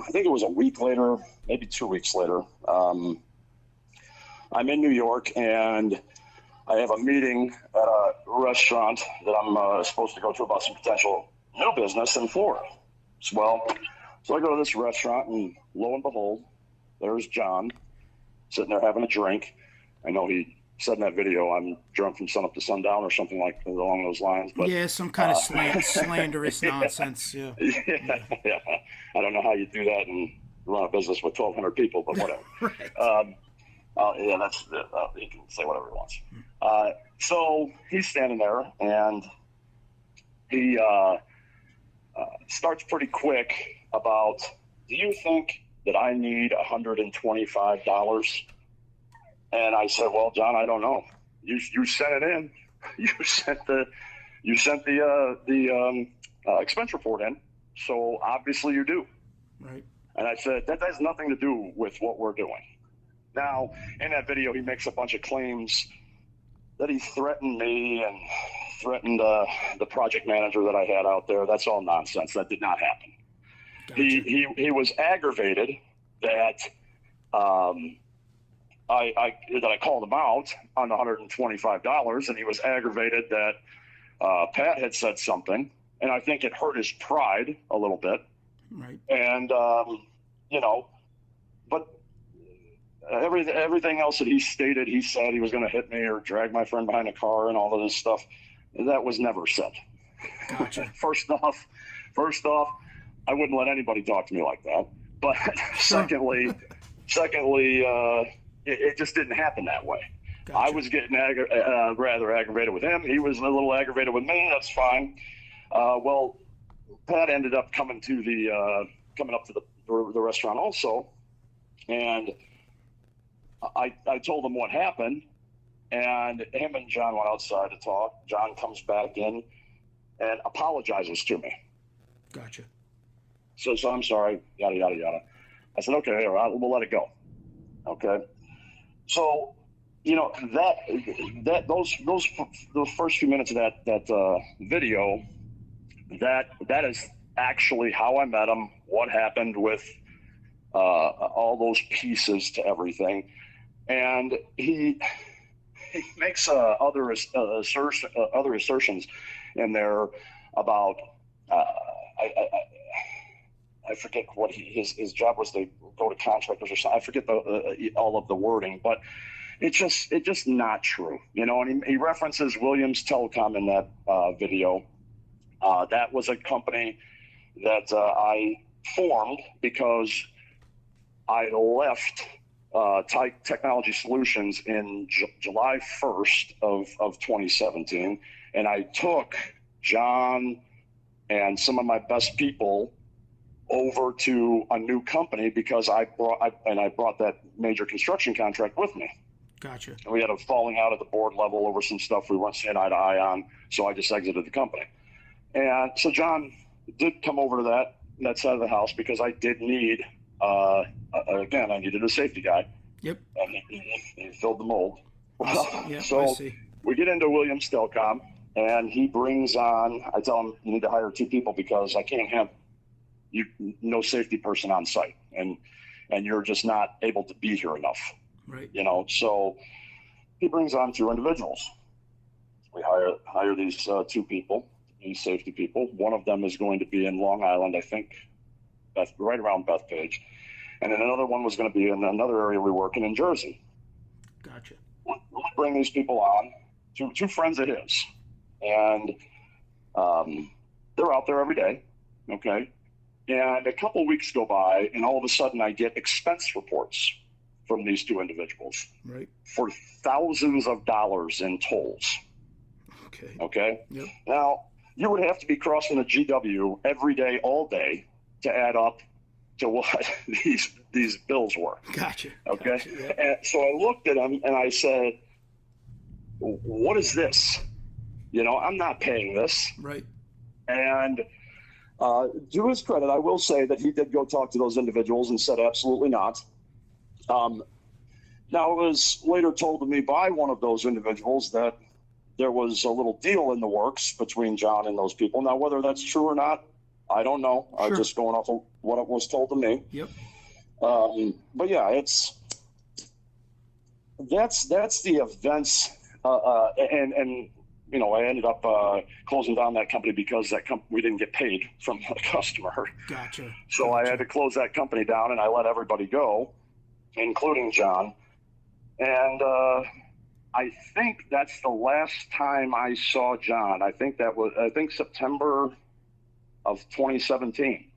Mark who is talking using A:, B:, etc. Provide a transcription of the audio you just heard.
A: I think it was a week later, maybe 2 weeks later. I'm in New York, and I have a meeting at a restaurant that I'm supposed to go to about some potential new business in Florida. So I go to this restaurant, and lo and behold, there's John sitting there having a drink. I know he said in that video, I'm drunk from sun up to sundown or something like along those lines. But
B: Yeah, some kind of slanderous nonsense. Yeah.
A: Yeah. I don't know how you do that and run a business with 1,200 people, but whatever.
B: Right.
A: Yeah, he can say whatever he wants. So he's standing there, and he starts pretty quick about, do you think that I need $125? And I said, well, John, I don't know. You sent it in. You sent the expense report in. So obviously you do.
B: Right.
A: And I said, that has nothing to do with what we're doing. Now, in that video, he makes a bunch of claims that he threatened me and threatened the project manager that I had out there. That's all nonsense. That did not happen. Gotcha. He was aggravated that I called him out on the $125, and he was aggravated that Pat had said something, and I think it hurt his pride a little bit.
B: Right.
A: And but everything else that he stated, he said he was going to hit me or drag my friend behind a car and all of this stuff. That was never said.
B: Gotcha.
A: First off, I wouldn't let anybody talk to me like that. But secondly, it just didn't happen that way. Gotcha. I was getting rather aggravated with him. He was a little aggravated with me. That's fine. Well, Pat ended up coming up to the restaurant also, and I told him what happened, and him and John went outside to talk. John comes back in and apologizes to me.
B: Gotcha.
A: So I'm sorry, yada yada yada. I said, okay, all right, we'll let it go. Okay. So, those first few minutes of that video, that is actually how I met him, what happened with all those pieces to everything. And he makes other assertions in there about I forget what his job was to go to contractors or something. I forget all of the wording, but it's just not true, And he references Williams Telecom in that video. That was a company that I formed because I left Technology Solutions in July 1st of 2017, and I took John and some of my best people over to a new company because I brought that major construction contract with me.
B: Gotcha.
A: And we had a falling out at the board level over some stuff we weren't seeing eye to eye on, so I just exited the company. And so John did come over to that side of the house because I did need, again, I needed a safety guy.
B: Yep.
A: And he filled the mold.
B: Yeah,
A: so we get into Williams Telecom, and he brings on, I tell him, you need to hire 2 people because I can't have no safety person on site, and you're just not able to be here enough.
B: Right.
A: So he brings on 2 individuals. We hire these 2 people, these safety people. One of them is going to be in Long Island, I think, right around Bethpage. And then another one was going to be in another area we work in Jersey.
B: Gotcha.
A: We bring these people on, two friends of his. And they're out there every day, okay? And a couple weeks go by, and all of a sudden I get expense reports from these 2 individuals.
B: Right. For
A: thousands of dollars in tolls. Okay?
B: Yep.
A: Now, you would have to be crossing a GW every day, all day, to add up to what these bills were.
B: Gotcha.
A: Okay?
B: Gotcha, yeah.
A: And so I looked at them, and I said, what is this? I'm not paying this.
B: Right.
A: And to his credit, I will say that he did go talk to those individuals and said absolutely not. Now, it was later told to me by one of those individuals that there was a little deal in the works between John and those people. Now, whether that's true or not, I don't know.
B: Sure.
A: I'm just going off of what it was told to me.
B: Yep.
A: But yeah, that's the events, and you know, I ended up closing down that company because we didn't get paid from the customer.
B: Gotcha.
A: So I had to close that company down, and I let everybody go, including John. And I think that's the last time I saw John. I think September of 2017.